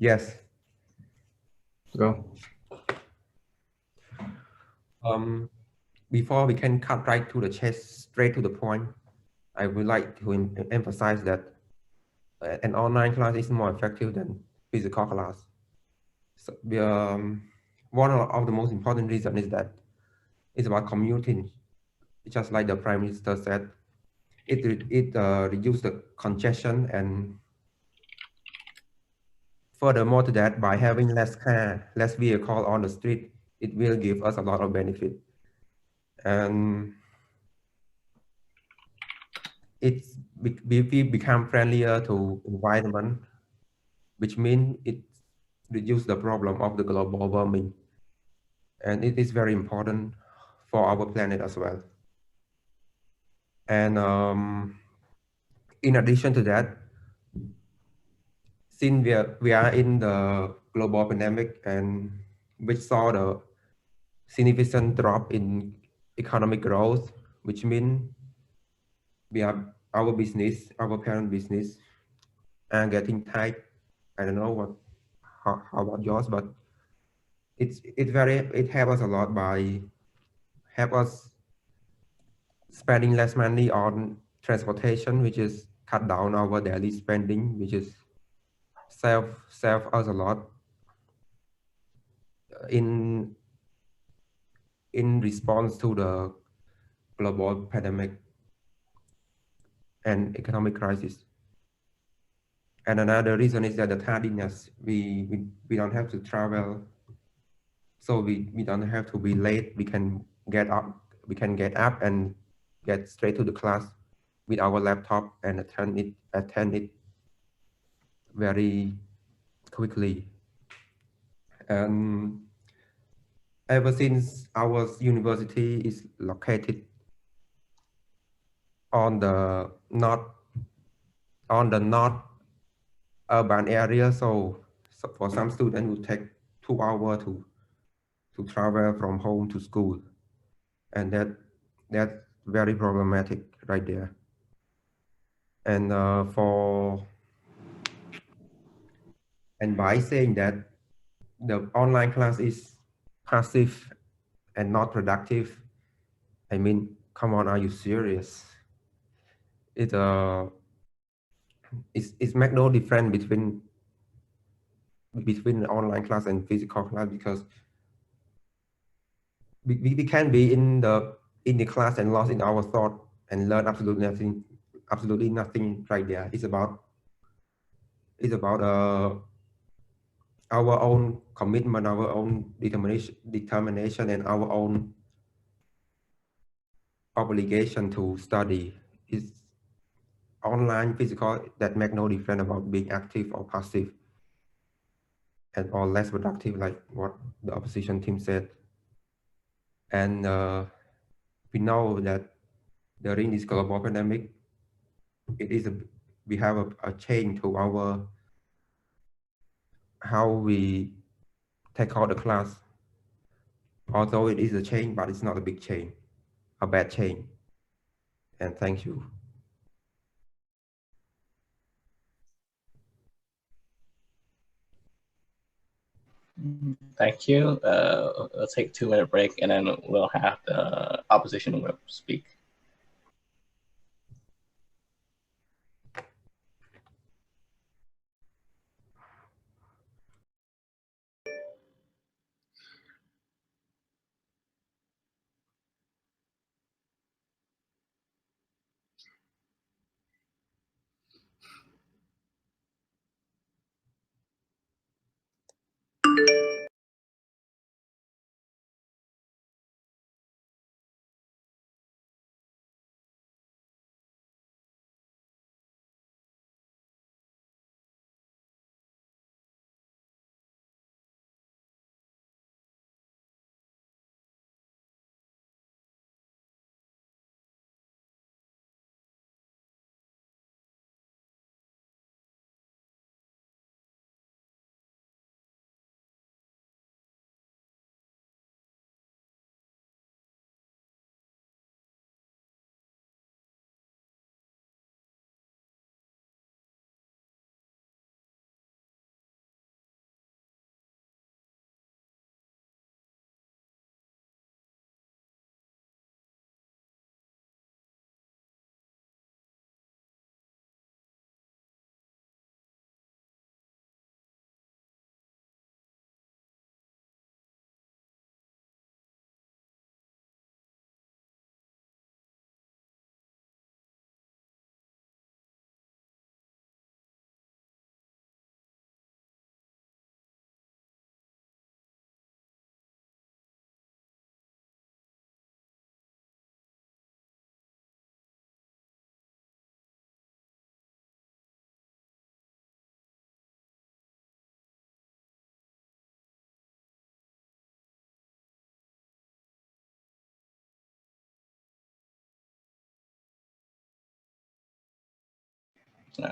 Yes. Go. Before we can cut right to the chase, straight to the point, I would like to emphasize that an online class is more effective than physical class. So, one of the most important reasons is that it's about commuting. Just like the Prime Minister said, it reduces the congestion, and furthermore to that, by having less car, less vehicle on the street, it will give us a lot of benefit. And we become friendlier to environment, which means it reduces the problem of the global warming. And it is very important for our planet as well. And in addition to that, since we are in the global pandemic and which saw the significant drop in economic growth, which means we are our business, our parent business, are getting tight. I don't know how about yours, but it helps us a lot by help us spending less money on transportation, which is cut down our daily spending, which is save us a lot in response to the global pandemic and economic crisis. And another reason is that the tardiness, we don't have to travel, so we don't have to be late. We can get up and get straight to the class with our laptop and attend it very quickly. And ever since our university is located on the north urban area, so for some students it would take 2 hours to travel from home to school, and that's very problematic right there. And by saying that the online class is passive and not productive, I mean, come on, are you serious? It's make no difference between online class and physical class, because we can be in the class and lost in our thought and learn absolutely nothing right there. It's about our own commitment, our own determination, and our own obligation to study. Is online, physical, that make no difference about being active or passive and or less productive, like what the opposition team said. And we know that during this global pandemic, we have a change to our how we take out the class. Although it is a change, but it's not a big change, a bad change. And thank you. Thank you. We'll take a 2-minute break, and then we'll have the opposition whip speak.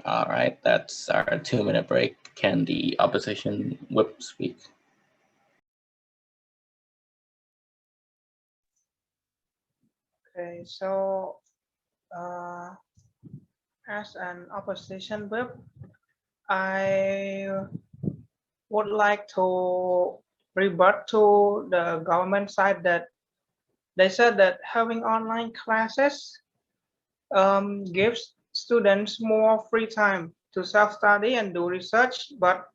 All right, that's our 2-minute break. Can the opposition whip speak? Okay, so as an opposition whip, I would like to rebut to the government side that they said that having online classes gives students more free time to self-study and do research. But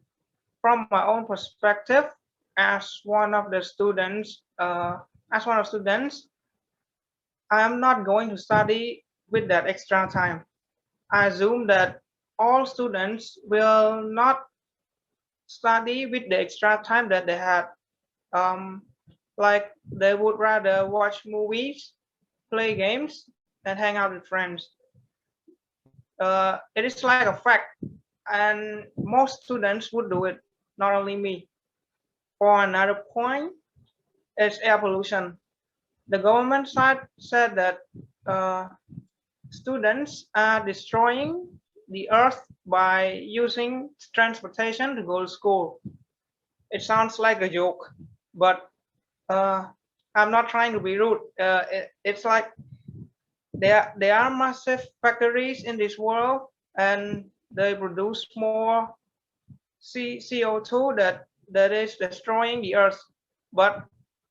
from my own perspective, as one of the students, I am not going to study with that extra time. I assume that all students will not study with the extra time that they had. Like they would rather watch movies, play games, and hang out with friends. It is like a fact, and most students would do it, not only me. For another point, it's air pollution. The government side said that students are destroying the earth by using transportation to go to school. It sounds like a joke, but I'm not trying to be rude. It's like there are massive factories in this world, and they produce more CO2 that is destroying the earth. But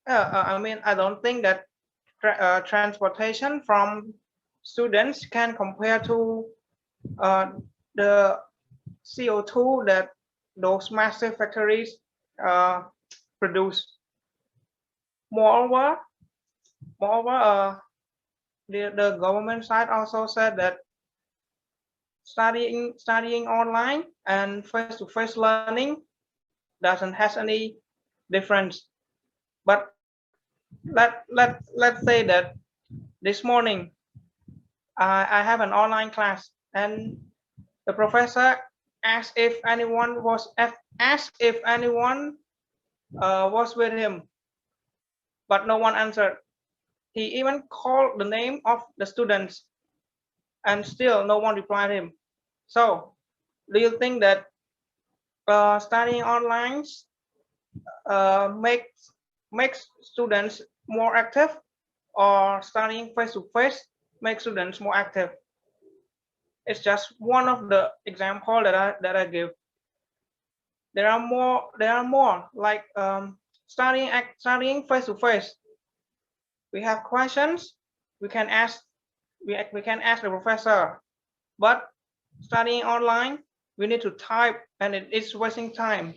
I mean, I don't think that transportation from students can compare to the CO2 that those massive factories produce. Moreover, the government side also said that studying online and face-to-face learning doesn't have any difference. But let's say that this morning I have an online class, and the professor asked if anyone was with him, but no one answered. He even called the name of the students, and still no one replied him. So, do you think that studying online makes students more active, or studying face to face makes students more active? It's just one of the example that I give. There are more like studying face to face. We have questions, we can ask the professor. But studying online, we need to type, and it is wasting time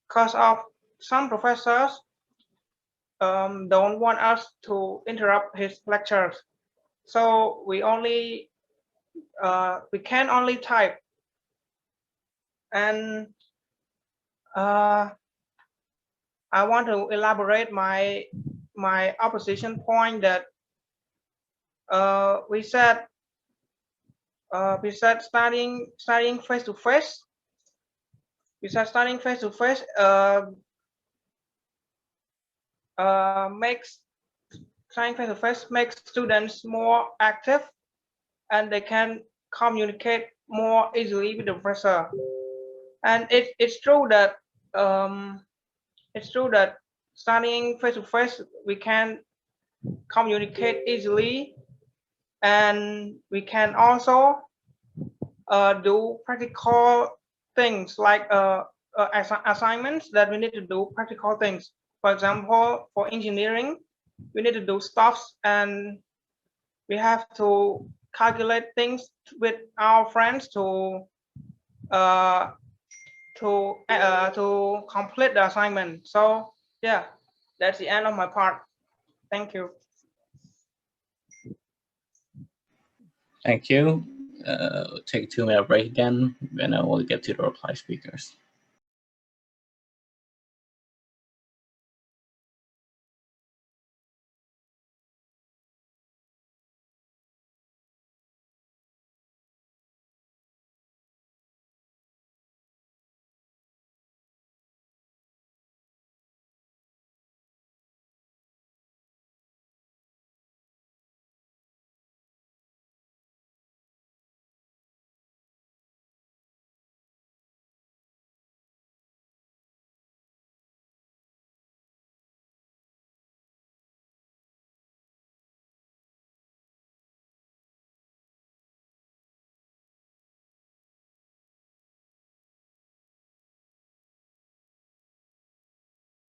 because of some professors don't want us to interrupt his lectures. So we can only type. And I want to elaborate my opposition point that we said studying face to face. We said studying face to face makes students more active, and they can communicate more easily with the professor. And it's true that studying face to face, we can communicate easily, and we can also do practical things like assignments that we need to do practical things. For example, for engineering, we need to do stuffs, and we have to calculate things with our friends to complete the assignment. So yeah, that's the end of my part. Thank you. Thank you. Take a 2-minute break again, and then we'll get to the reply speakers.